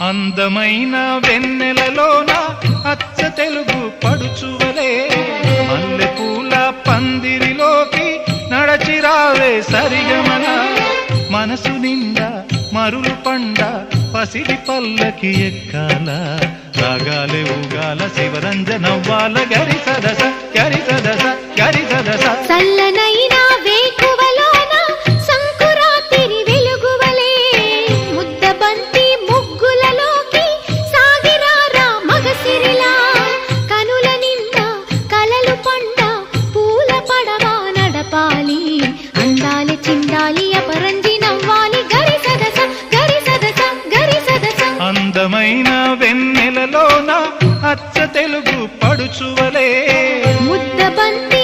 అందమైన వెన్నెలలోన అచ్చ తెలుగు పడుచువలే మల్లెపూల పందిరిలోకి నడచిరావే సరిగమన మనసు నిండా మరులు పండ పసిడి పల్లకి ఎక్కాల రాగాలే ఊగాల శివరంజనవ్వాల గరి సదస గరి సదస గరి సదస చల్లనైనా వేకువలోన సంకురాతిరి వెలుగువలే ముద్దబంతి ముగ్గులలోకి సాగిరారా మగసిరిలా కనుల నిండా కలలు పండ పూల పడవా నడపాలి అందాలి చిందాలి అపరంజి నవ్వాలి గరి సదస గరి సదస గరి సదస అందమైన వెన్నెలలోన అచ్చ తెలుగు పడుచువలే ముద్దబంతి